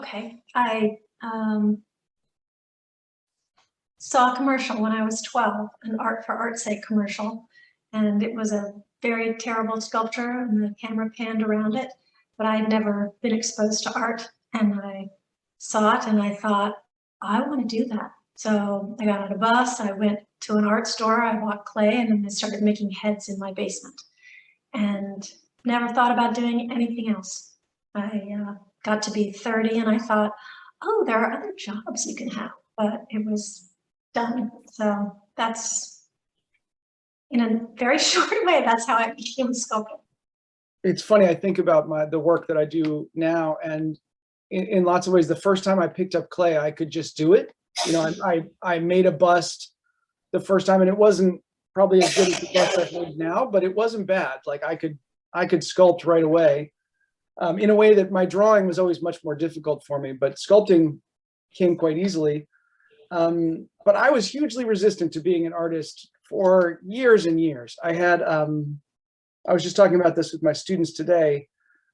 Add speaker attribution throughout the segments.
Speaker 1: Okay, I saw a commercial when I was 12, an Art for Art's Sake commercial, and it was a very terrible sculpture and the camera panned around it, but I had never been exposed to art, and I saw it and I thought, I want to do that. So I got on a bus, I went to an art store, I bought clay, and then I started making heads in my basement, and never thought about doing anything else. I got to be 30 and I thought, oh, there are other jobs you can have, but it was done. So that's, in a very short way, that's how I became a sculptor.
Speaker 2: It's funny, I think about the work that I do now, and in lots of ways, the first time I picked up clay, I could just do it. You know, I made a bust the first time, and it wasn't probably as good as the bust I've made now, but it wasn't bad. Like I could sculpt right away, in a way that my drawing was always much more difficult for me, but sculpting came quite easily. But I was hugely resistant to being an artist for years and years. I was just talking about this with my students today.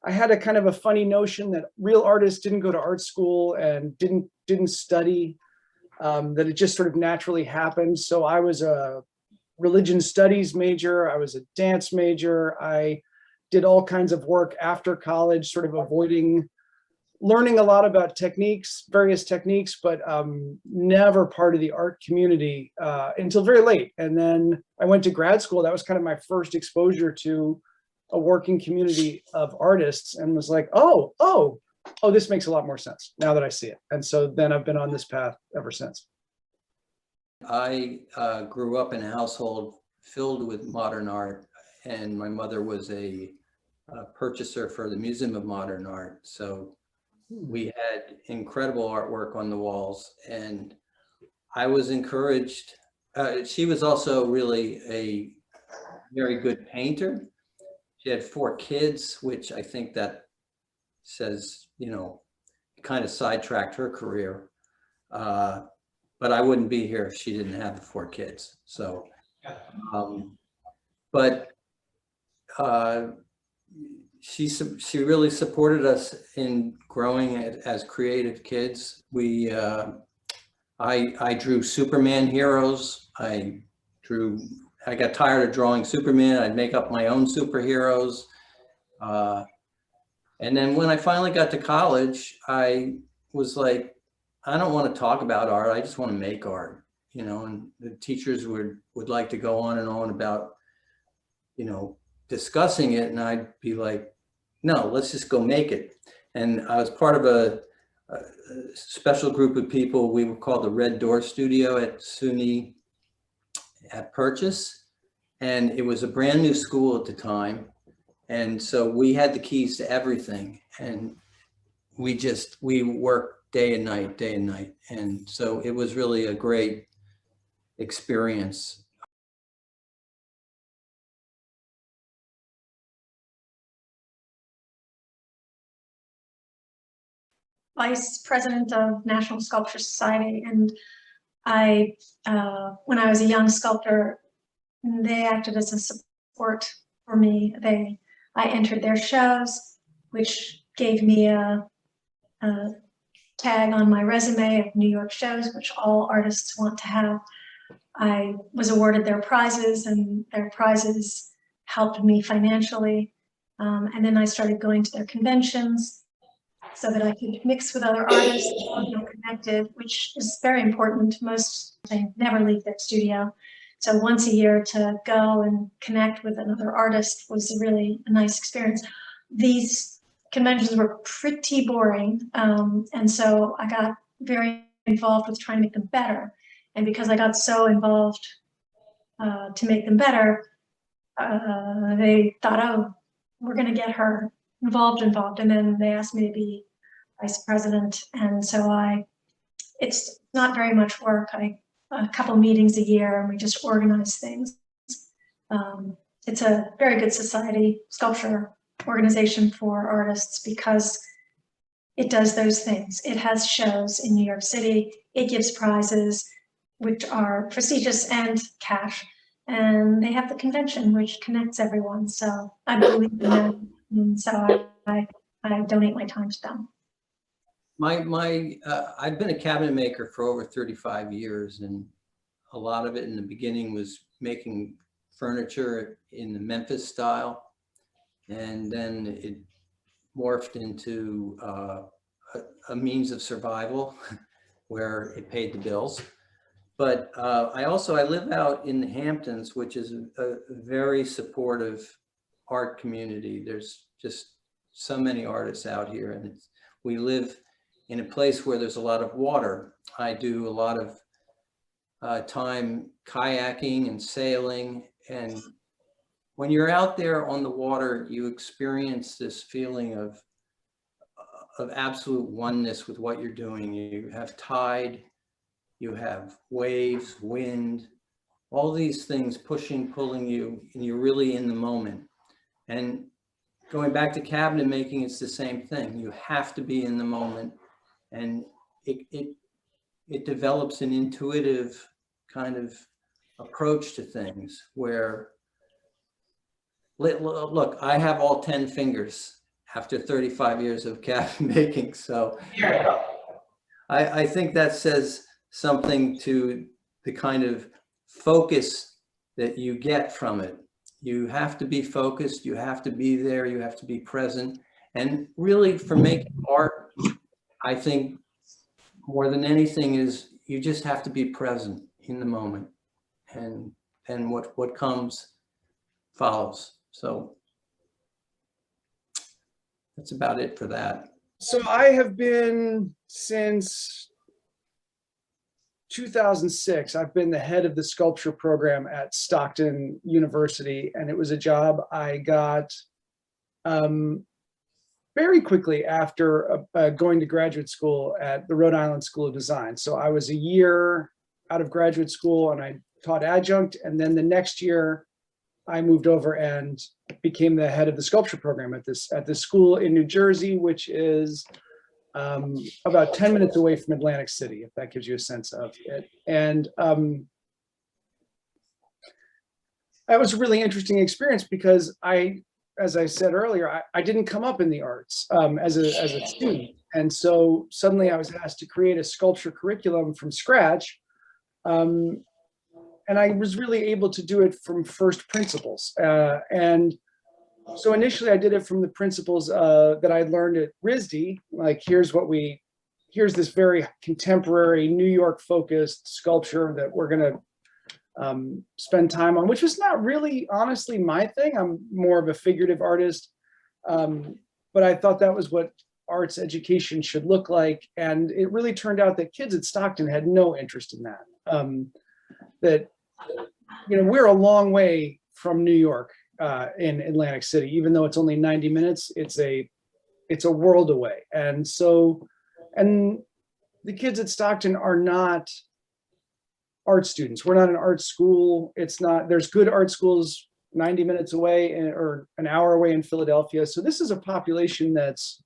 Speaker 2: I had a kind of a funny notion that real artists didn't go to art school and didn't study, that it just sort of naturally happened. So I was a religion studies major, I was a dance major, I did all kinds of work after college, sort of avoiding learning a lot about techniques, various techniques, but never part of the art community until very late. And then I went to grad school. That was kind of my first exposure to a working community of artists, and was like, oh, this makes a lot more sense now that I see it. And so then I've been on this path ever since.
Speaker 3: I grew up in a household filled with modern art, and my mother was a purchaser for the Museum of Modern Art. So we had incredible artwork on the walls, and I was encouraged. She was also really a very good painter. She had 4 kids, which I think that says, you know, kind of sidetracked her career. But I wouldn't be here if she didn't have the 4 kids. So, she really supported us in growing as creative kids. I drew Superman heroes. I got tired of drawing Superman. I'd make up my own superheroes. And then when I finally got to college, I was like, I don't want to talk about art. I just want to make art, you know, and the teachers would like to go on and on about, you know, discussing it. And I'd be like, no, let's just go make it. And I was part of a special group of people. We were called the Red Door Studio at SUNY at Purchase. And it was a brand new school at the time. And so we had the keys to everything. And we worked day and night. And so it was really a great experience.
Speaker 1: Vice president of National Sculpture Society, and I, when I was a young sculptor, they acted as a support for me. I entered their shows, which gave me a tag on my resume of New York shows, which all artists want to have. I was awarded their prizes, and their prizes helped me financially. And then I started going to their conventions so that I could mix with other artists and feel connected, which is very important. Most, they never leave their studio. So once a year to go and connect with another artist was really a nice experience. These conventions were pretty boring. And so I got very involved with trying to make them better. And because I got so involved to make them better, they thought, oh, we're going to get her involved. And then they asked me to be vice president. And so it's not very much work. A couple meetings a year, and we just organize things. It's a very good society, sculpture organization for artists, because it does those things. It has shows in New York City. It gives prizes, which are prestigious, and cash. And they have the convention, which connects everyone. So I believe in them. And so I donate my time to them.
Speaker 3: I've been a cabinet maker for over 35 years, and a lot of it in the beginning was making furniture in the Memphis style, and then it morphed into a means of survival where it paid the bills. But I live out in the Hamptons, which is a very supportive art community. There's just so many artists out here, and we live in a place where there's a lot of water. I do a lot of time kayaking and sailing, and when you're out there on the water, you experience this feeling of absolute oneness with what you're doing. You have tide, you have waves, wind, all these things pushing, pulling you, and you're really in the moment. And going back to cabinet making, it's the same thing. You have to be in the moment, and it develops an intuitive kind of approach to things where, look, I have all 10 fingers after 35 years of cabinet making. So I think that says something to the kind of focus that you get from it. You have to be focused, you have to be there, you have to be present. And really, for making art, I think more than anything is you just have to be present in the moment, and what comes follows. So that's about it for that.
Speaker 2: So I have been since 2006, I've been the head of the sculpture program at Stockton University, and it was a job I got very quickly after going to graduate school at the Rhode Island School of Design. So I was a year out of graduate school and I taught adjunct, and then the next year I moved over and became the head of the sculpture program at this school in New Jersey, which is about 10 minutes away from Atlantic City, if that gives you a sense of it. And that was a really interesting experience because as I said earlier, I didn't come up in the arts as a student. And so suddenly I was asked to create a sculpture curriculum from scratch. And I was really able to do it from first principles. And so initially I did it from the principles that I learned at RISD, like here's this very contemporary New York focused sculpture that we're gonna spend time on, which was not really honestly my thing. I'm more of a figurative artist, but I thought that was what arts education should look like. And it really turned out that kids at Stockton had no interest in that. That, you know, we're a long way from New York in Atlantic City, even though it's only 90 minutes, it's a world away. And so, and the kids at Stockton are not art students. We're not an art school. It's not, there's good art schools 90 minutes away or an hour away in Philadelphia. So this is a population that's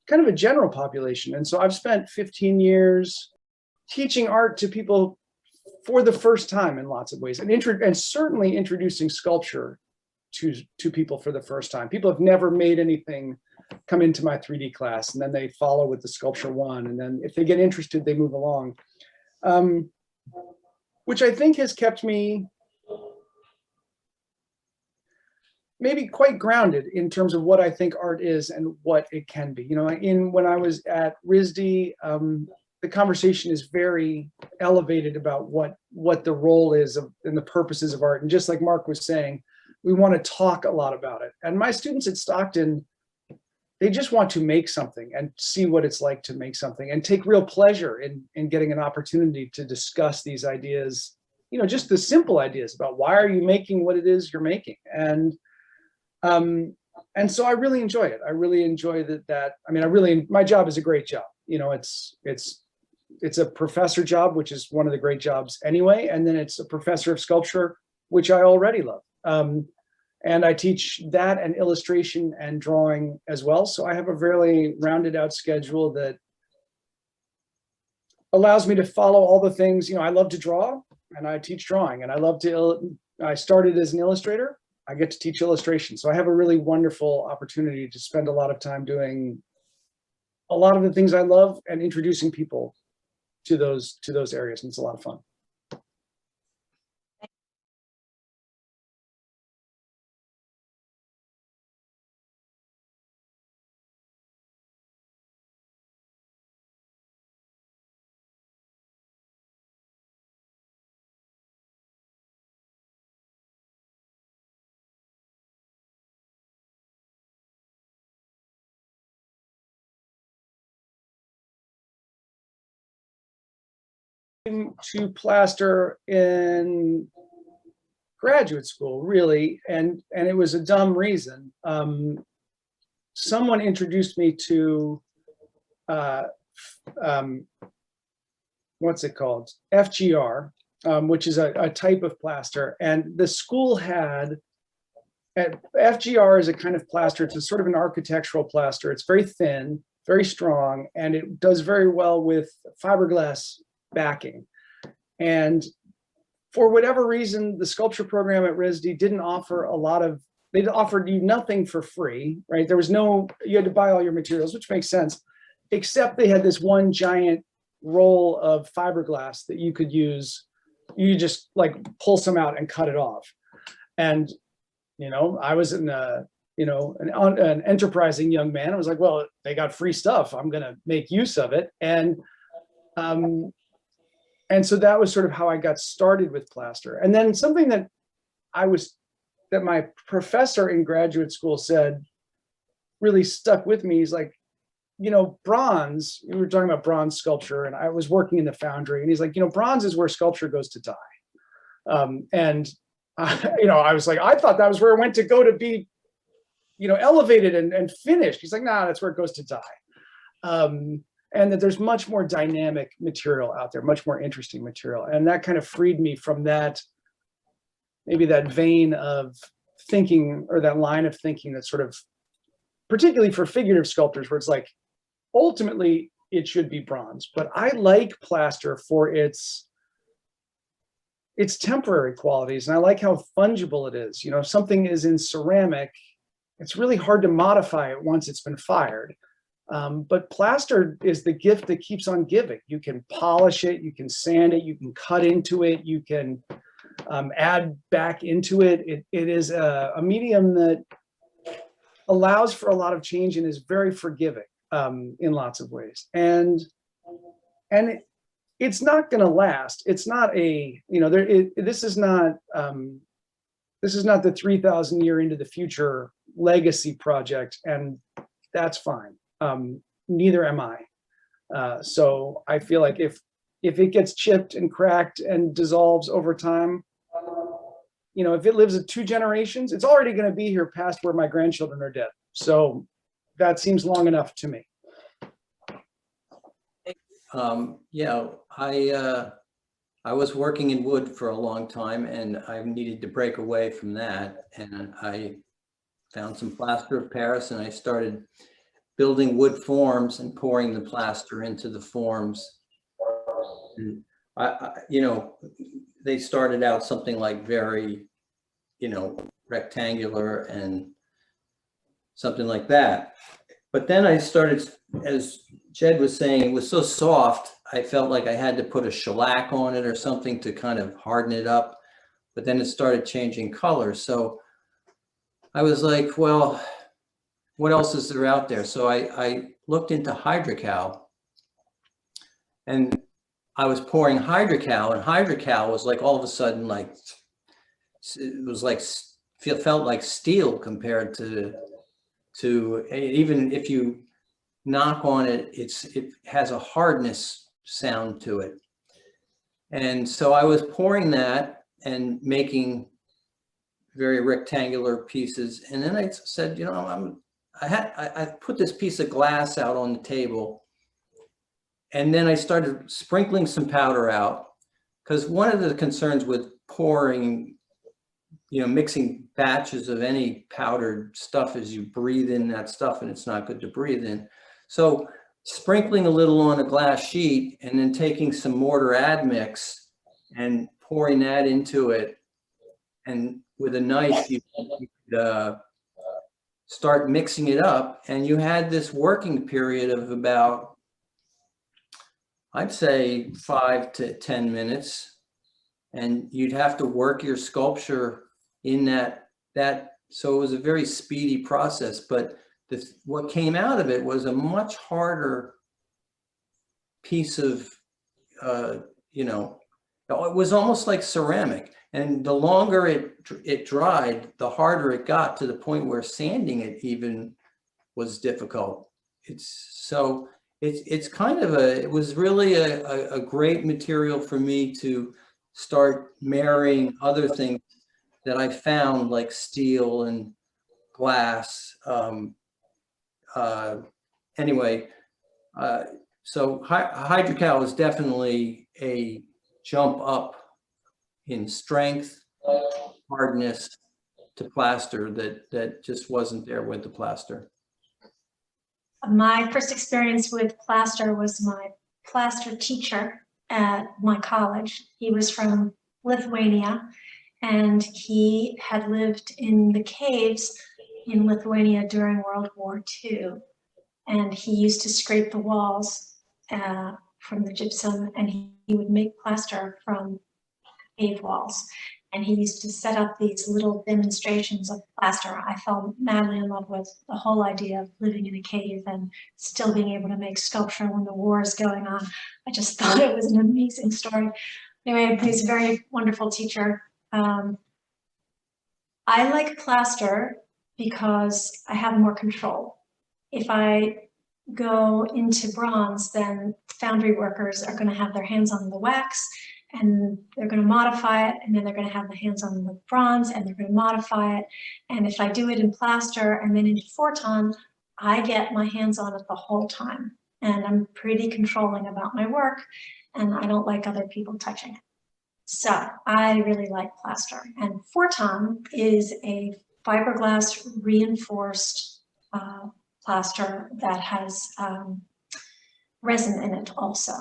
Speaker 2: kind of a general population. And so I've spent 15 years teaching art to people for the first time in lots of ways, and certainly introducing sculpture to people for the first time. People have never made anything come into my 3D class, and then they follow with the sculpture one, and then if they get interested, they move along, which I think has kept me maybe quite grounded in terms of what I think art is and what it can be. You know, when I was at RISD, the conversation is very elevated about what the role is and the purposes of art. And just like Mark was saying, we want to talk a lot about it. And my students at Stockton, they just want to make something and see what it's like to make something and take real pleasure in getting an opportunity to discuss these ideas, you know, just the simple ideas about why are you making what it is you're making. And so I really enjoy it. I really enjoy that. I mean, my job is a great job. You know, it's a professor job, which is one of the great jobs anyway. And then it's a professor of sculpture, which I already love. And I teach that and illustration and drawing as well. So I have a very rounded out schedule that allows me to follow all the things. You know, I love to draw and I teach drawing, and I started as an illustrator. I get to teach illustration. So I have a really wonderful opportunity to spend a lot of time doing a lot of the things I love and introducing people to those areas. And it's a lot of fun. To Plaster in graduate school, really, and it was a dumb reason. Someone introduced me to what's it called? FGR, which is a type of plaster, and the school had. FGR is a kind of plaster. It's a sort of an architectural plaster. It's very thin, very strong, and it does very well with fiberglass backing. And for whatever reason, the sculpture program at RISD didn't offer a lot of, they offered you nothing for free, right? There was no, you had to buy all your materials, which makes sense, except they had this one giant roll of fiberglass that you could use. You just like pull some out and cut it off. And, you know, I was in a, you know, an enterprising young man. I was like, well, they got free stuff. I'm going to make use of it. And so that was sort of how I got started with plaster. And then something that my professor in graduate school said really stuck with me. He's like, you know, bronze, we were talking about bronze sculpture, and I was working in the foundry, and he's like, you know, bronze is where sculpture goes to die. You know, I was like, I thought that was where it went to go to be, you know, elevated and finished. He's like, nah, that's where it goes to die. And that there's much more dynamic material out there, much more interesting material. And that kind of freed me from that, maybe that vein of thinking, or that line of thinking that sort of, particularly for figurative sculptors, where it's like, ultimately it should be bronze. But I like plaster for its temporary qualities. And I like how fungible it is. You know, if something is in ceramic, it's really hard to modify it once it's been fired. But plaster is the gift that keeps on giving. You can polish it, you can sand it, you can cut into it, you can add back into it. It is a medium that allows for a lot of change and is very forgiving in lots of ways. And it's not going to last. It's not a, you know, this is not the 3,000 year into the future legacy project, and that's fine. Neither am I. So I feel like if it gets chipped and cracked and dissolves over time, you know, if it lives 2 generations, it's already going to be here past where my grandchildren are dead. So that seems long enough to me.
Speaker 3: Yeah, I was working in wood for a long time, and I needed to break away from that. And I found some plaster of Paris, and I started building wood forms and pouring the plaster into the forms. And you know, they started out something like very, you know, rectangular and something like that. But then I started, as Jed was saying, it was so soft, I felt like I had to put a shellac on it or something to kind of harden it up. But then it started changing color. So I was like, well, what else is there out there? So I looked into hydrocal, and I was pouring hydrocal, and hydrocal was like all of a sudden, like, it was like, felt like steel compared to even if you knock on it, it has a hardness sound to it. And so I was pouring that and making very rectangular pieces. And then I said, you know, I put this piece of glass out on the table, and then I started sprinkling some powder out, because one of the concerns with pouring, you know, mixing batches of any powdered stuff is you breathe in that stuff, and it's not good to breathe in. So sprinkling a little on a glass sheet, and then taking some mortar admix and pouring that into it, and with a knife you could start mixing it up. And you had this working period of about, I'd say 5 to 10 minutes. And you'd have to work your sculpture in that, so it was a very speedy process, but what came out of it was a much harder piece of, you know, it was almost like ceramic. And the longer it dried, the harder it got, to the point where sanding it even was difficult. It's kind of it was really a great material for me to start marrying other things that I found, like steel and glass. Anyway, so hydrocal is definitely a jump up in strength, hardness to plaster that just wasn't there with the plaster.
Speaker 1: My first experience with plaster was my plaster teacher at my college. He was from Lithuania, and he had lived in the caves in Lithuania during World War II. And he used to scrape the walls from the gypsum, and he would make plaster from cave walls. And he used to set up these little demonstrations of plaster. I fell madly in love with the whole idea of living in a cave and still being able to make sculpture when the war is going on. I just thought it was an amazing story. Anyway, he's a very wonderful teacher. I like plaster because I have more control. If I go into bronze, then foundry workers are going to have their hands on the wax, and they're going to modify it, and then they're going to have the hands on the bronze, and they're going to modify it. And if I do it in plaster and then into Forton, I get my hands on it the whole time. And I'm pretty controlling about my work, and I don't like other people touching it. So I really like plaster. And Forton is a fiberglass reinforced plaster that has resin in it also.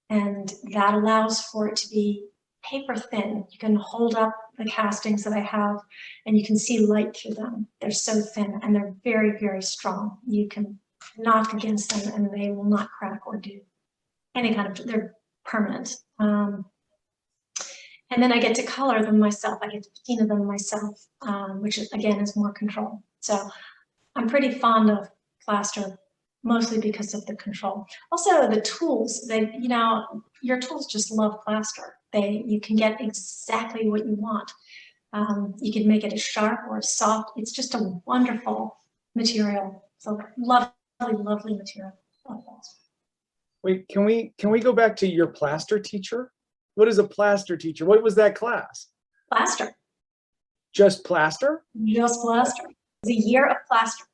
Speaker 1: And that allows for it to be paper thin. You can hold up the castings that I have and you can see light through them. They're so thin and they're very, very strong. You can knock against them and they will not crack or do any kind of, they're permanent. And then I get to color them myself. I get to patina them myself, which again is more control. So I'm pretty fond of plaster, mostly because of the control. Also the tools, you know, your tools just love plaster. You can get exactly what you want. You can make it as sharp or as soft. It's just a wonderful material. So lovely, lovely material.
Speaker 2: Wait, can we go back to your plaster teacher? What is a plaster teacher? What was that class?
Speaker 1: Plaster.
Speaker 2: Just plaster?
Speaker 1: Just plaster. It was a year of plaster.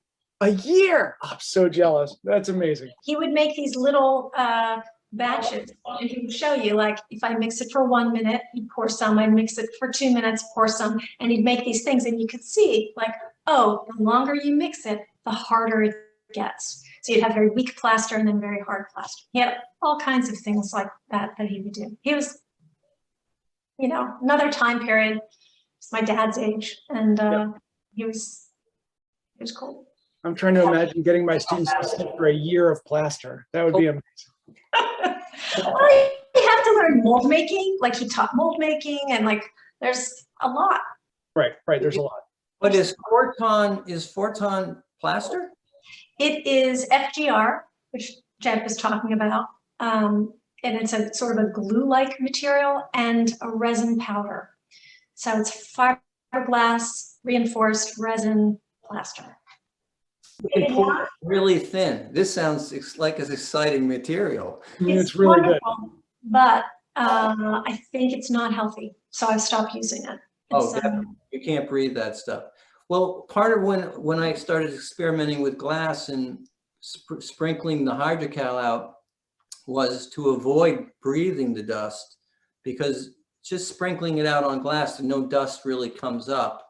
Speaker 2: A year! I'm so jealous. That's amazing.
Speaker 1: He would make these little batches, and he would show you, like, if I mix it for 1 minute, he'd pour some. I'd mix it for 2 minutes, pour some, and he'd make these things, and you could see, like, oh, the longer you mix it, the harder it gets. So you'd have very weak plaster and then very hard plaster. He had all kinds of things like that he would do. He was, you know, another time period. It's my dad's age, and he was cool.
Speaker 2: I'm trying to imagine getting my students to sit for a year of plaster. That would be amazing.
Speaker 1: Well, you have to learn mold making. Like, he taught mold making, and like there's a lot.
Speaker 2: Right, there's a lot.
Speaker 3: But is Forton plaster?
Speaker 1: It is FGR, which Jed was talking about. And it's a sort of a glue-like material and a resin powder. So it's fiberglass reinforced resin plaster.
Speaker 3: You can pull it really thin. This sounds like an exciting material.
Speaker 2: It's really good.
Speaker 1: But I think it's not healthy, so I've stopped using it.
Speaker 3: Oh, definitely. You can't breathe that stuff. Well, part of when I started experimenting with glass and sprinkling the hydrocal out was to avoid breathing the dust, because just sprinkling it out on glass and no dust really comes up.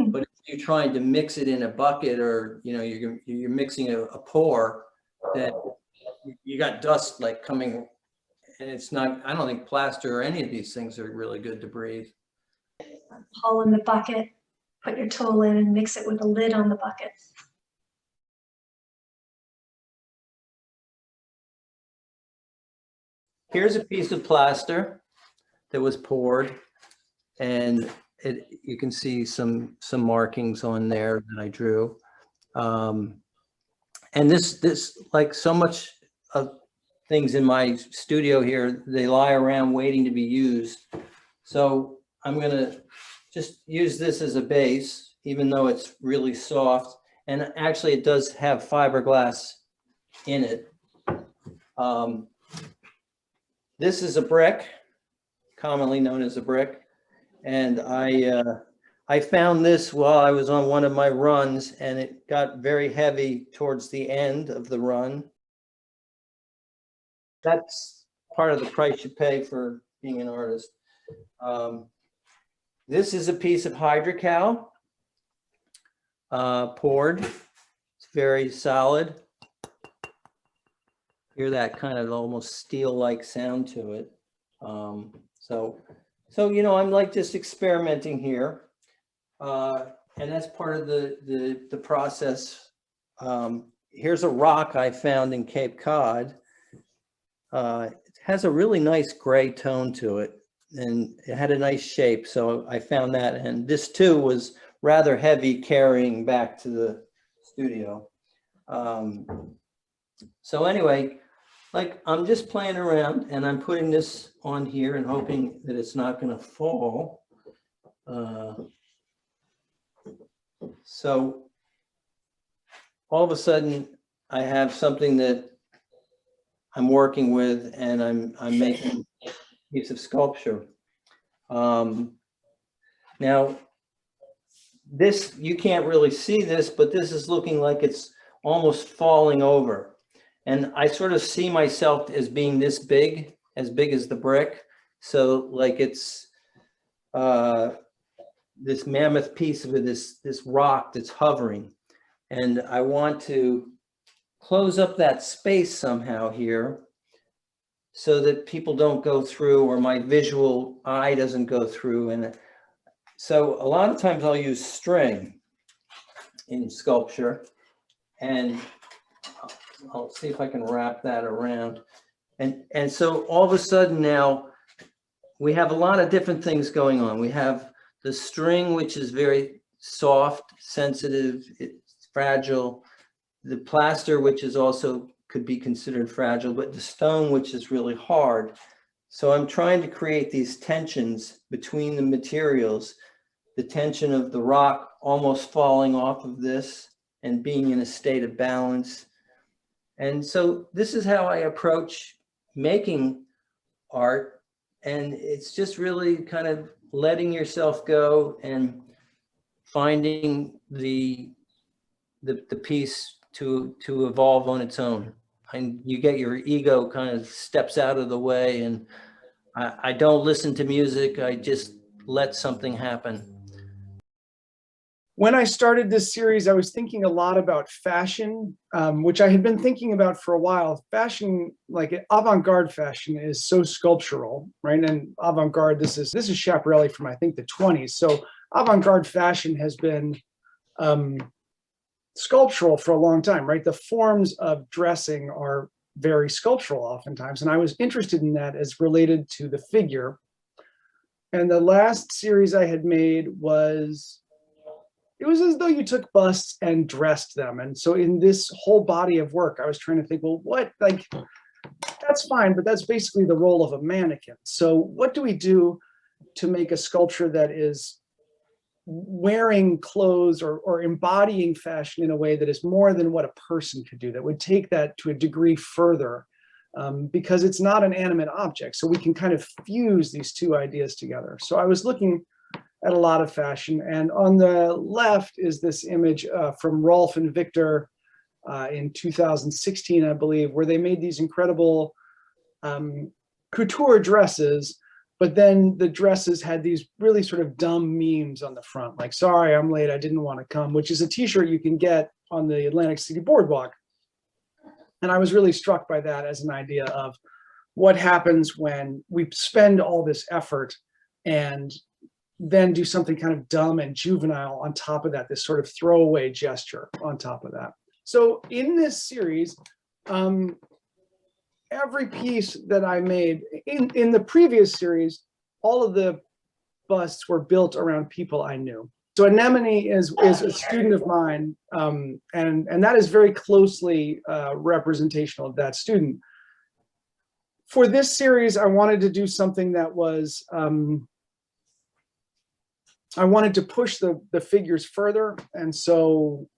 Speaker 3: But if you're trying to mix it in a bucket, or you know, you're mixing a pour, then you got dust like coming, and it's not. I don't think plaster or any of these things are really good to breathe.
Speaker 1: Hole in the bucket, put your tool in, and mix it with a lid on the bucket.
Speaker 3: here's a piece of plaster that was poured, and you can see some markings on there that I drew. And this, like so much of things in my studio here, they lie around waiting to be used. So I'm gonna just use this as a base, even though it's really soft. And actually it does have fiberglass in it. This is a brick, commonly known as a brick. And I found this while I was on one of my runs, and it got very heavy towards the end of the run. That's part of the price you pay for being an artist. This is a piece of hydrocal poured. It's very solid. Hear that kind of almost steel-like sound to it. So you know, I'm like just experimenting here, and that's part of the process. Here's a rock I found in Cape Cod. It has a really nice gray tone to it, and it had a nice shape. So I found that, and this too was rather heavy carrying back to the studio. So anyway, like I'm just playing around, and I'm putting this on here and hoping that it's not going to fall. So all of a sudden I have something that I'm working with, and I'm making a piece of sculpture. Now this, you can't really see this, but this is looking like it's almost falling over. And I sort of see myself as being this big as the brick. So like it's this mammoth piece of it, this rock that's hovering. And I want to close up that space somehow here so that people don't go through, or my visual eye doesn't go through. And so a lot of times I'll use string in sculpture, and I'll see if I can wrap that around. And so all of a sudden now we have a lot of different things going on. We have the string, which is very soft, sensitive, it's fragile. The plaster, which is also could be considered fragile, but the stone, which is really hard. So I'm trying to create these tensions between the materials, the tension of the rock almost falling off of this and being in a state of balance. And so this is how I approach making art. And it's just really kind of letting yourself go and finding the piece to evolve on its own. And you get your ego kind of steps out of the way, and I don't listen to music. I just let something happen.
Speaker 2: When I started this series, I was thinking a lot about fashion, which I had been thinking about for a while. Fashion, like avant-garde fashion, is so sculptural, right? And avant-garde, this is Schiaparelli from, I think, the 20s. So avant-garde fashion has been sculptural for a long time, right? The forms of dressing are very sculptural oftentimes. And I was interested in that as related to the figure. And the last series I had made was, it was as though you took busts and dressed them. And so in this whole body of work, I was trying to think, well, what, like, that's fine, but that's basically the role of a mannequin. So what do we do to make a sculpture that is wearing clothes or embodying fashion in a way that is more than what a person could do, that would take that to a degree further, because it's not an animate object. So we can kind of fuse these two ideas together. So I was looking at a lot of fashion, and on the left is this image from Rolf and Victor in 2016, I believe, where they made these incredible couture dresses. But then the dresses had these really sort of dumb memes on the front, like, sorry, I'm late, I didn't want to come, which is a t-shirt you can get on the Atlantic City Boardwalk. And I was really struck by that as an idea of what happens when we spend all this effort and then do something kind of dumb and juvenile on top of that, this sort of throwaway gesture on top of that. So in this series, every piece that I made in the previous series, all of the busts were built around people I knew. So Anemone is a student of mine, and that is very closely representational of that student. For this series, I wanted to do something that was, I wanted to push the figures further. And so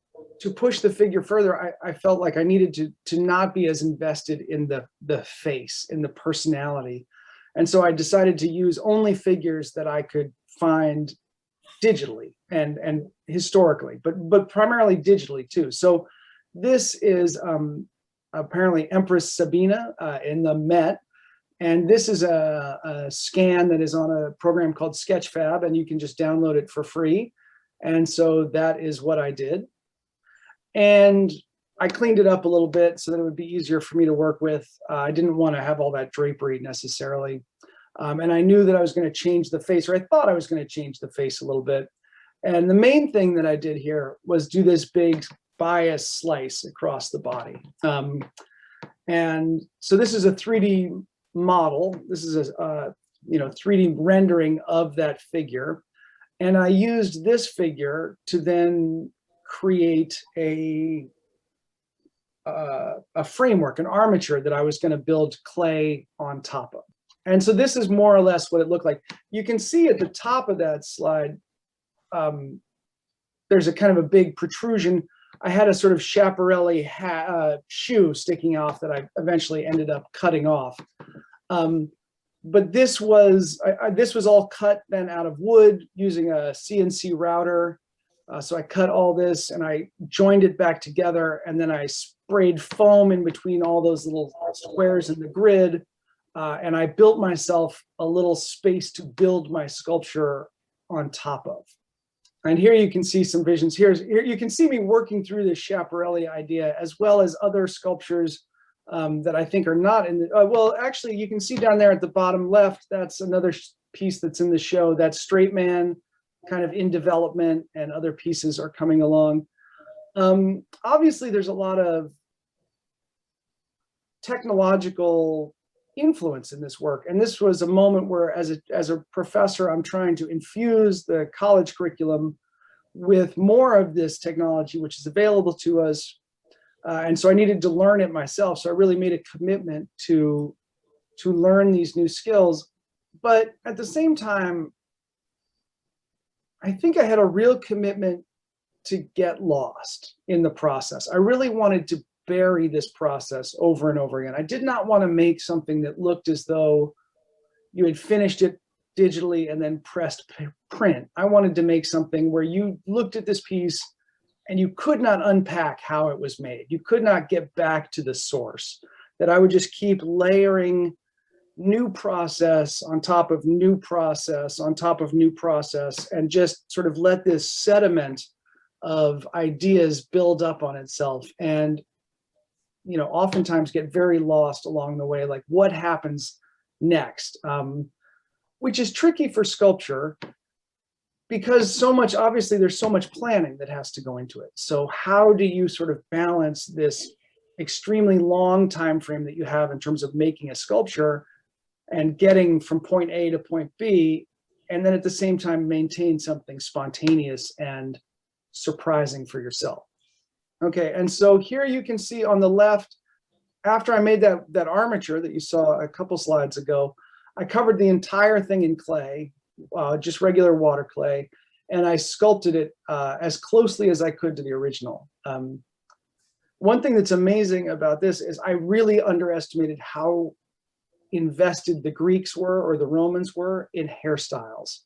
Speaker 2: to push the figure further, I felt like I needed to not be as invested in the face, in the personality. And so I decided to use only figures that I could find digitally and historically, but primarily digitally too. So this is apparently Empress Sabina in the Met. And this is a scan that is on a program called Sketchfab, and you can just download it for free. And so that is what I did. And I cleaned it up a little bit so that it would be easier for me to work with. I didn't want to have all that drapery necessarily. And I knew that I was going to change the face, or I thought I was going to change the face a little bit. And the main thing that I did here was do this big bias slice across the body. And so this is a 3D model. This is a 3D rendering of that figure. And I used this figure to then create a framework, an armature that I was going to build clay on top of. And so this is more or less what it looked like. You can see at the top of that slide, there's a kind of a big protrusion. I had a sort of Schiaparelli shoe sticking off that I eventually ended up cutting off. But this was all cut then out of wood using a CNC router. So I cut all this and I joined it back together, and then I sprayed foam in between all those little squares in the grid. And I built myself a little space to build my sculpture on top of. And here you can see some visions. Here you can see me working through this Schiaparelli idea, as well as other sculptures that I think are not in the, well, actually, you can see down there at the bottom left, that's another piece that's in the show. That's Straight Man, kind of in development, and other pieces are coming along. Obviously, there's a lot of technological influence in this work. And this was a moment where, as a professor, I'm trying to infuse the college curriculum with more of this technology, which is available to us. And so I needed to learn it myself. So I really made a commitment to learn these new skills. But at the same time, I think I had a real commitment to get lost in the process. I really wanted to bury this process over and over again. I did not want to make something that looked as though you had finished it digitally and then pressed print. I wanted to make something where you looked at this piece and you could not unpack how it was made. You could not get back to the source, that I would just keep layering new process on top of new process on top of new process, and just sort of let this sediment of ideas build up on itself. And oftentimes get very lost along the way, like what happens next, which is tricky for sculpture because obviously there's so much planning that has to go into it. So how do you sort of balance this extremely long time frame that you have in terms of making a sculpture and getting from point A to point B, and then at the same time maintain something spontaneous and surprising for yourself? Okay, and so here you can see on the left, after I made that armature that you saw a couple slides ago, I covered the entire thing in clay, just regular water clay, and I sculpted it as closely as I could to the original. One thing that's amazing about this is I really underestimated how invested the Greeks were, or the Romans were, in hairstyles.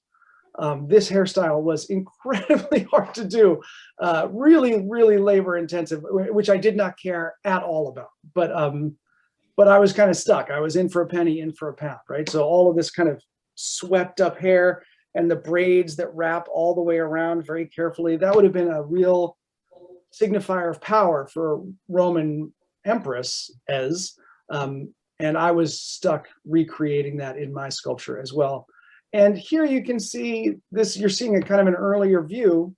Speaker 2: This hairstyle was incredibly hard to do, really, really labor intensive, which I did not care at all about. But I was kind of stuck. I was in for a penny, in for a pound, right? So all of this kind of swept up hair and the braids that wrap all the way around very carefully, that would have been a real signifier of power for a Roman empress, and I was stuck recreating that in my sculpture as well. And here you can see this, you're seeing a kind of an earlier view.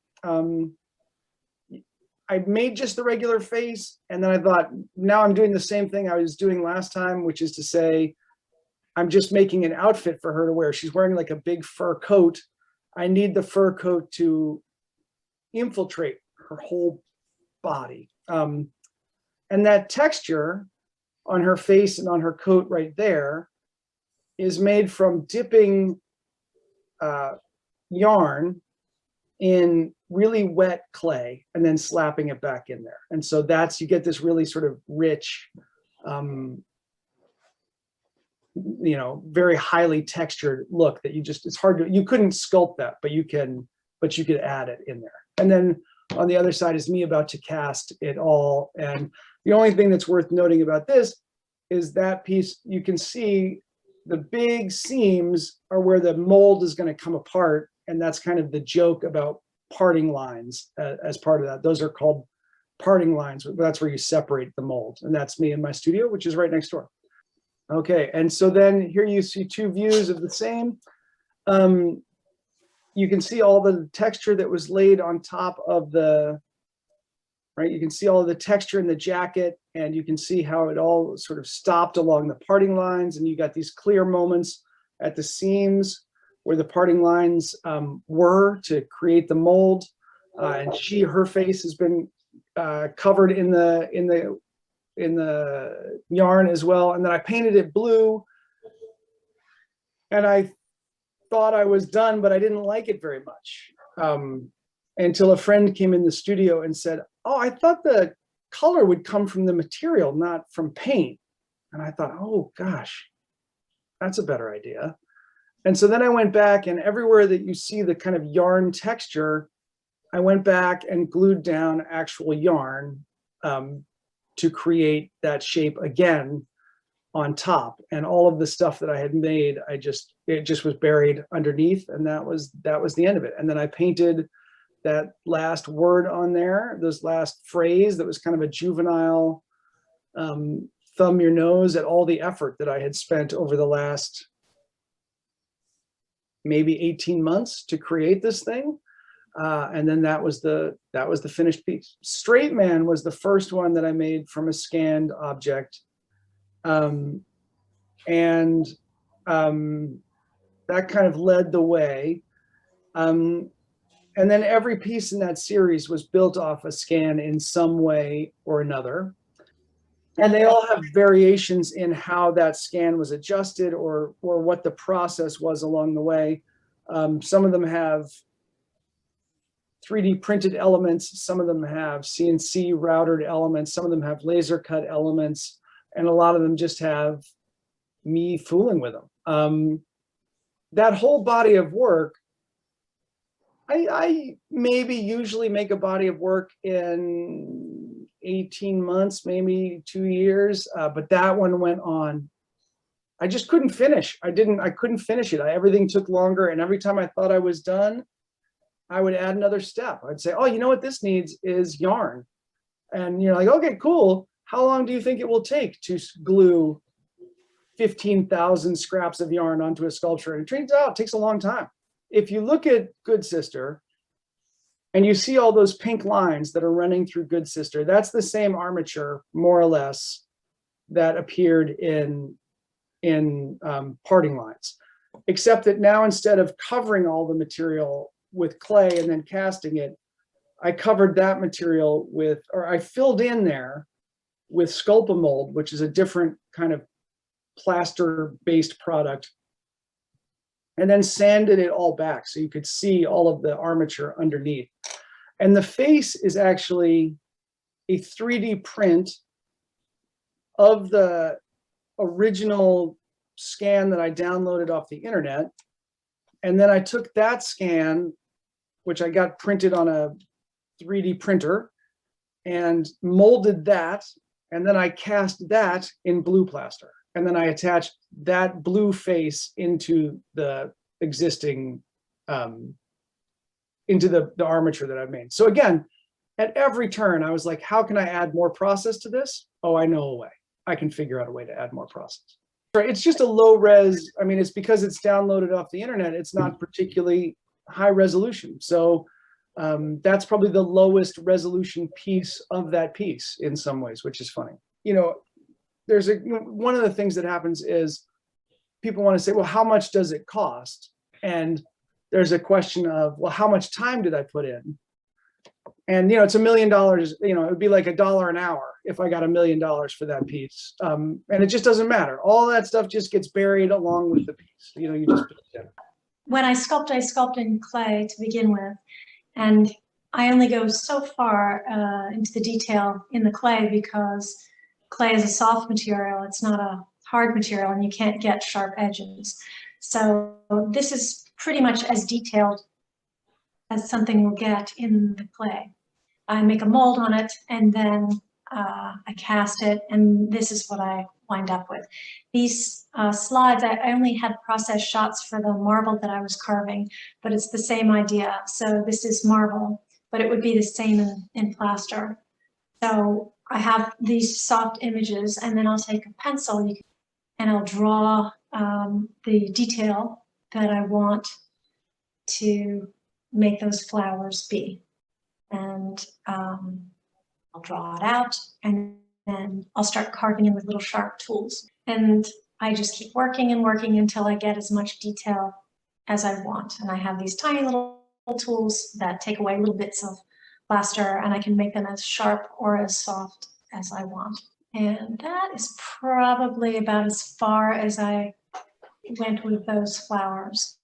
Speaker 2: I made just the regular face, and then I thought, now I'm doing the same thing I was doing last time, which is to say, I'm just making an outfit for her to wear. She's wearing like a big fur coat. I need the fur coat to infiltrate her whole body. And that texture on her face and on her coat right there is made from dipping yarn in really wet clay and then slapping it back in there. And so that's, you get this really sort of rich, you know, very highly textured look that you just, it's hard to, you couldn't sculpt that, but you could add it in there. And then on the other side is me about to cast it all. And the only thing that's worth noting about this is that piece, you can see the big seams are where the mold is going to come apart. And that's kind of the joke about parting lines as part of that. Those are called parting lines. That's where you separate the mold. And that's me in my studio, which is right next door. Okay, and so then here you see two views of the same. You can see all the texture that was laid on top of the, right? You can see all of the texture in the jacket, and you can see how it all sort of stopped along the parting lines, and you got these clear moments at the seams where the parting lines were to create the mold. And her face has been covered in the yarn as well. And then I painted it blue, and I thought I was done, but I didn't like it very much until a friend came in the studio and said, oh, I thought the color would come from the material, not from paint. And I thought, oh gosh, that's a better idea. And so then I went back, and everywhere that you see the kind of yarn texture, I went back and glued down actual yarn to create that shape again on top. And all of the stuff that I had made, it just was buried underneath, and that was the end of it. And then I painted that last word on there, this last phrase that was kind of a juvenile thumb your nose at all the effort that I had spent over the last maybe 18 months to create this thing. And then that was the finished piece. Straight Man was the first one that I made from a scanned object. That kind of led the way. And then every piece in that series was built off a scan in some way or another. And they all have variations in how that scan was adjusted or what the process was along the way. Some of them have 3D printed elements. Some of them have CNC routed elements. Some of them have laser cut elements. And a lot of them just have me fooling with them. That whole body of work, I maybe usually make a body of work in 18 months, maybe 2 years, but that one went on. I just couldn't finish. I couldn't finish it. Everything took longer, and every time I thought I was done, I would add another step. I'd say, oh, you know what this needs is yarn. And you're like, okay, cool. How long do you think it will take to glue 15,000 scraps of yarn onto a sculpture? And it turns out it takes a long time. If you look at Good Sister and you see all those pink lines that are running through Good Sister, that's the same armature, more or less, that appeared in parting lines. Except that now, instead of covering all the material with clay and then casting it, I covered that material with, or I filled in there with Sculpamold, which is a different kind of plaster-based product, and then sanded it all back so you could see all of the armature underneath. And the face is actually a 3D print of the original scan that I downloaded off the internet. And then I took that scan, which I got printed on a 3D printer, and molded that. And then I cast that in blue plaster. And then I attached that blue face into the existing, into the armature that I've made. So again, at every turn, I was like, how can I add more process to this? Oh, I know a way. I can figure out a way to add more process. It's just a low res. I mean, it's because it's downloaded off the internet. It's not particularly high resolution. So That's probably the lowest resolution piece of that piece in some ways, which is funny. You know, one of the things that happens is people want to say, well, how much does it cost? And there's a question of, well, how much time did I put in? And, you know, it's $1 million, you know, it would be like $1 an hour if I got $1 million for that piece. And it just doesn't matter. All that stuff just gets buried along with the piece. You know, you just put it together.
Speaker 1: When I sculpt in clay to begin with, and I only go so far into the detail in the clay because clay is a soft material. It's not a hard material, and you can't get sharp edges. So this is pretty much as detailed as something will get in the clay. I make a mold on it, and then I cast it, and this is what I wind up with. These slides, I only had process shots for the marble that I was carving, but it's the same idea. So this is marble, but it would be the same in plaster. So I have these soft images, and then I'll take a pencil and I'll draw the detail that I want to make those flowers be. And I'll draw it out, and then I'll start carving in with little sharp tools. And I just keep working and working until I get as much detail as I want. And I have these tiny little tools that take away little bits of plaster, and I can make them as sharp or as soft as I want. And that is probably about as far as I went with those flowers.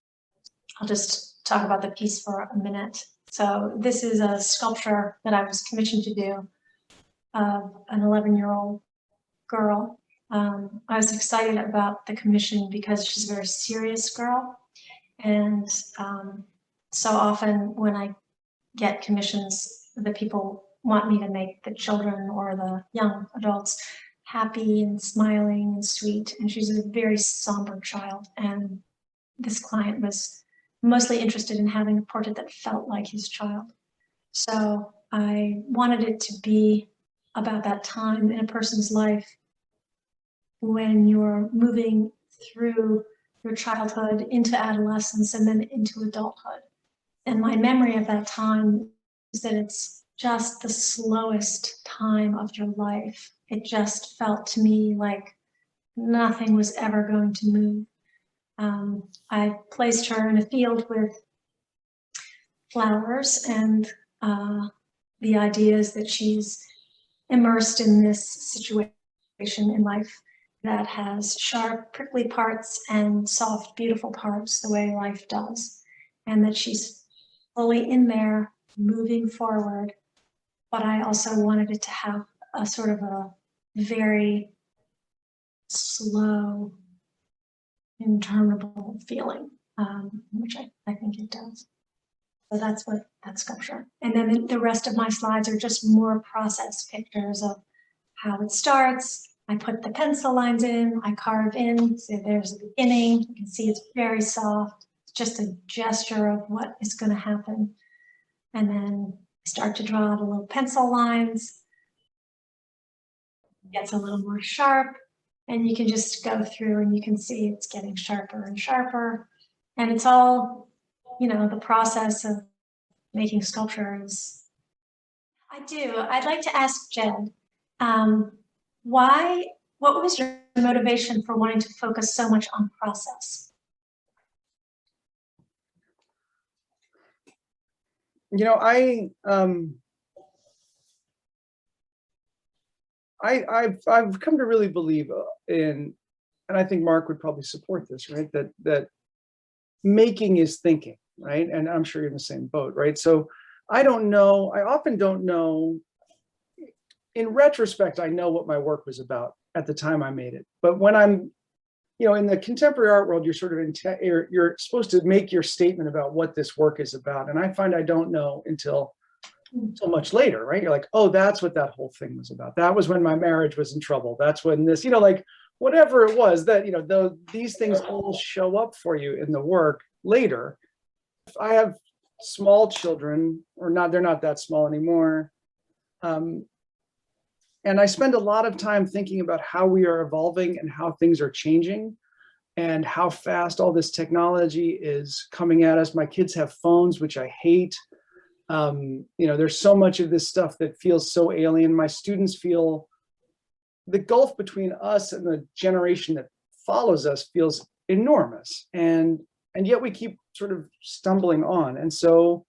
Speaker 1: I'll just talk about the piece for a minute. So this is a sculpture that I was commissioned to do of an 11-year-old girl. I was excited about the commission because she's a very serious girl. And so often when I get commissions, the people want me to make the children or the young adults happy and smiling and sweet. And she's a very somber child. And this client was mostly interested in having a portrait that felt like his child. So I wanted it to be about that time in a person's life when you're moving through your childhood into adolescence and then into adulthood. And my memory of that time is that it's just the slowest time of your life. It just felt to me like nothing was ever going to move. I placed her in a field with flowers, and the idea is that she's immersed in this situation in life that has sharp, prickly parts and soft, beautiful parts, the way life does, and that she's fully in there, moving forward. But I also wanted it to have a sort of a very slow, interminable feeling, which I think it does. So that's what that sculpture. And then the rest of my slides are just more process pictures of how it starts. I put the pencil lines in, I carve in, so there's the beginning. You can see it's very soft. It's just a gesture of what is going to happen. And then I start to draw the little pencil lines. It gets a little more sharp. And you can just go through and you can see it's getting sharper and sharper. And it's all, you know, the process of making sculpture is. I do. I'd like to ask Jed, what was your motivation for wanting to focus so much on process?
Speaker 2: You know, I've come to really believe in, and I think Mark would probably support this, right? That making is thinking, right? And I'm sure you're in the same boat, right? So I don't know, I often don't know. In retrospect, I know what my work was about at the time I made it. But when I'm, you know, in the contemporary art world, you're sort of you're supposed to make your statement about what this work is about. And I find I don't know until much later, right? You're like, oh, that's what that whole thing was about. That was when my marriage was in trouble. That's when this, you know, like whatever it was that, you know, these things all show up for you in the work later. If I have small children, or not, they're not that small anymore. And I spend a lot of time thinking about how we are evolving and how things are changing and how fast all this technology is coming at us. My kids have phones, which I hate. There's so much of this stuff that feels so alien. My students feel the gulf between us and the generation that follows us feels enormous. And yet we keep sort of stumbling on. And so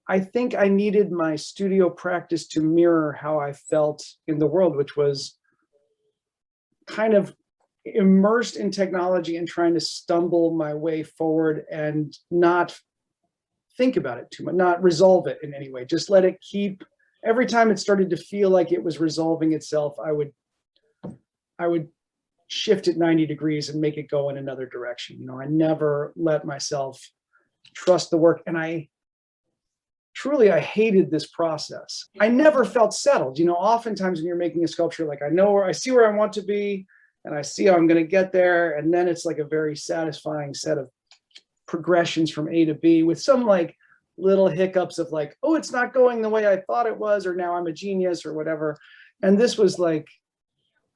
Speaker 2: I think I needed my studio practice to mirror how I felt in the world, which was kind of immersed in technology and trying to stumble my way forward and not think about it too much, not resolve it in any way, just let it keep. Every time it started to feel like it was resolving itself, I would shift it 90 degrees and make it go in another direction. I never let myself trust the work. And I hated this process. I never felt settled. Oftentimes when you're making a sculpture, like I see where I want to be and I see how I'm going to get there. And then it's like a very satisfying set of progressions from A to B with some like little hiccups of like, oh, it's not going the way I thought it was, or now I'm a genius or whatever. And this was like,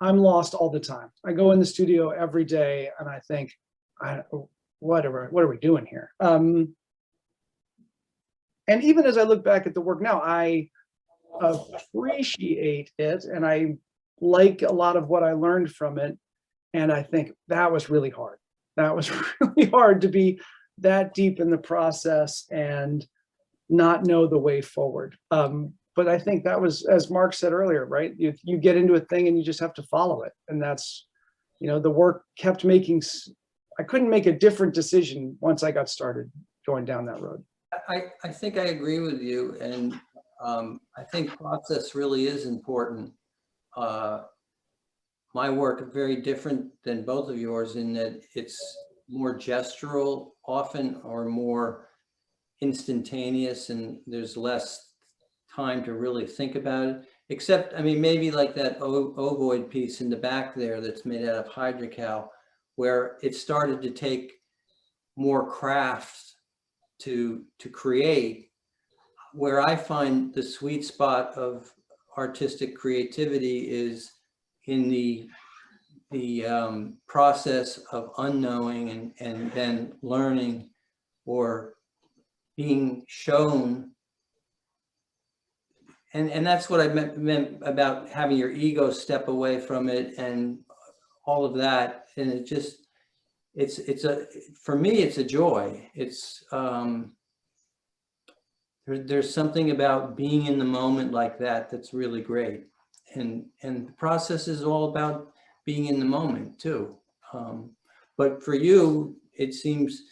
Speaker 2: I'm lost all the time. I go in the studio every day and I think, what are we doing here? And even as I look back at the work now, I appreciate it and I like a lot of what I learned from it. And I think that was really hard. That was really hard to be that deep in the process and not know the way forward. But I think that was, as Mark said earlier, right? You get into a thing and you just have to follow it. And that's, the work kept making, I couldn't make a different decision once I got started going down that road.
Speaker 3: I think I agree with you. And I think process really is important. My work is very different than both of yours in that it's more gestural often or more instantaneous, and there's less time to really think about it. Except, maybe like that ovoid piece in the back there that's made out of hydrocal, where it started to take more craft to create, where I find the sweet spot of artistic creativity is in the process of unknowing and then learning or being shown. And that's what I meant about having your ego step away from it and all of that. And it just, for me, it's a joy. It's, there's something about being in the moment like that that's really great. And the process is all about being in the moment too. But for you, it seems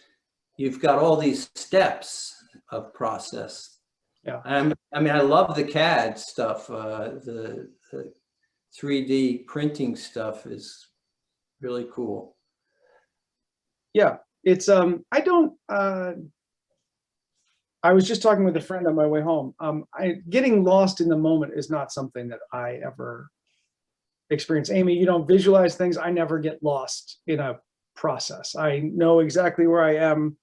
Speaker 3: you've got all these steps of process.
Speaker 2: Yeah.
Speaker 3: I love the CAD stuff. The 3D printing stuff is really cool.
Speaker 2: Yeah, it's, I was just talking with a friend on my way home. Getting lost in the moment is not something that I ever experience. Amy, you don't visualize things. I never get lost in a process. I know exactly where I am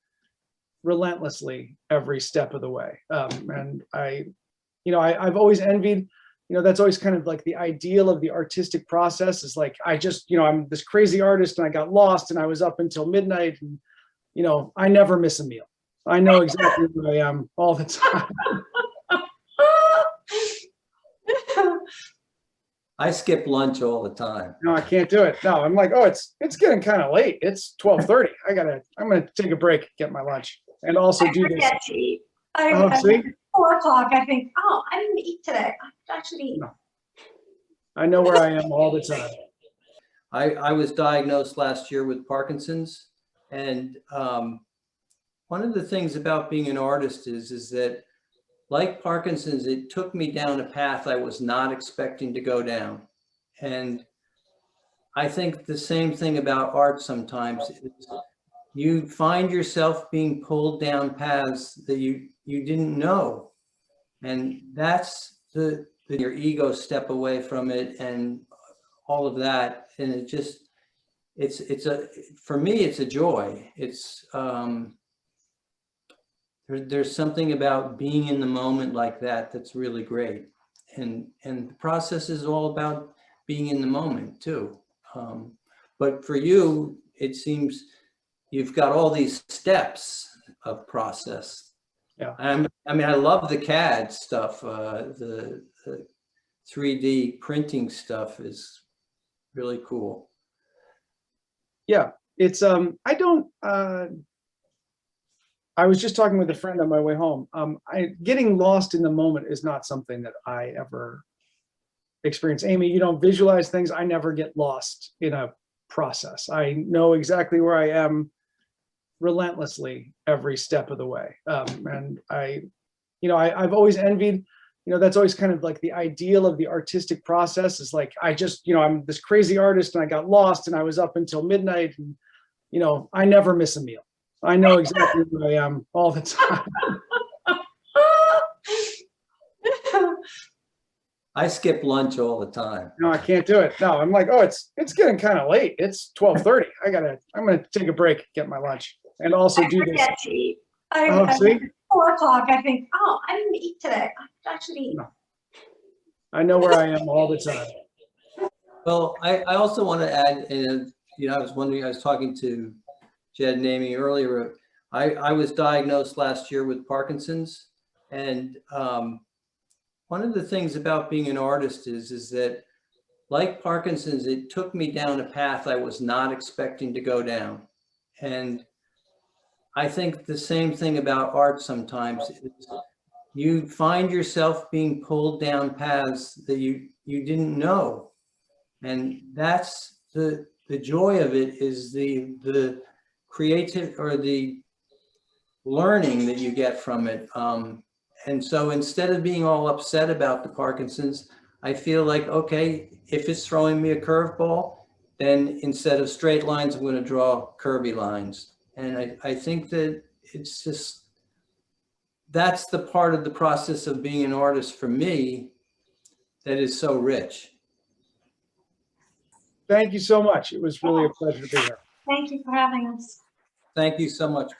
Speaker 2: relentlessly every step of the way. And I've always envied, that's always kind of like the ideal of the artistic process is like, I'm this crazy artist and I got lost and I was up until midnight and, I never miss a meal. I know exactly where I am all the time.
Speaker 3: I skip lunch all the time.
Speaker 2: No, I can't do it. No, I'm like, oh, it's getting kind of late. It's 12:30. I'm gonna take a break, get my lunch, and also do this.
Speaker 1: To eat.
Speaker 2: See?
Speaker 1: 4 o'clock, I think, oh, I didn't eat today. I should eat.
Speaker 2: No. I know where I am all the time.
Speaker 3: I was diagnosed last year with Parkinson's, and one of the things about being an artist is that, like Parkinson's, it took me down a path I was not expecting to go down. And I think the same thing about art sometimes is you find yourself being pulled down paths that you didn't know. And that's your ego step away from it and all of that. And it just, for me, it's a joy. It's, there's something about being in the moment like that that's really great. And the process is all about being in the moment too. But for you, it seems you've got all these steps of process.
Speaker 2: Yeah.
Speaker 3: I mean, I love the CAD stuff. The 3D printing stuff is really cool.
Speaker 2: Yeah, it's I was just talking with a friend on my way home. Getting lost in the moment is not something that I ever experience. Amy, you don't visualize things. I never get lost in a process. I know exactly where I am relentlessly every step of the way. And I've always envied, that's always kind of like the ideal of the artistic process is like, I'm this crazy artist and I got lost and I was up until midnight and, I never miss a meal. I know exactly where I am all the time.
Speaker 3: I skip lunch all the time.
Speaker 2: No, I can't do it. No, I'm like, oh, it's getting kind of late. It's 12:30. I'm gonna take a break, get my lunch, and also do this.
Speaker 1: Forget to eat.
Speaker 2: See?
Speaker 1: 4 o'clock, I think, oh, I didn't eat today. I should eat.
Speaker 2: No. I know where I am all the time.
Speaker 3: Well, I also want to add, I was wondering, I was talking to Jed and Amy earlier. I was diagnosed last year with Parkinson's, and one of the things about being an artist is that, like Parkinson's, it took me down a path I was not expecting to go down. And I think the same thing about art sometimes is you find yourself being pulled down paths that you didn't know. And that's the joy of it, is the creative or the learning that you get from it. And so instead of being all upset about the Parkinson's, I feel like, okay, if it's throwing me a curveball, then instead of straight lines, I'm going to draw curvy lines. And I think that it's just, that's the part of the process of being an artist for me that is so rich.
Speaker 2: Thank you so much. It was really a pleasure to be here.
Speaker 1: Thank you for having us.
Speaker 3: Thank you so much.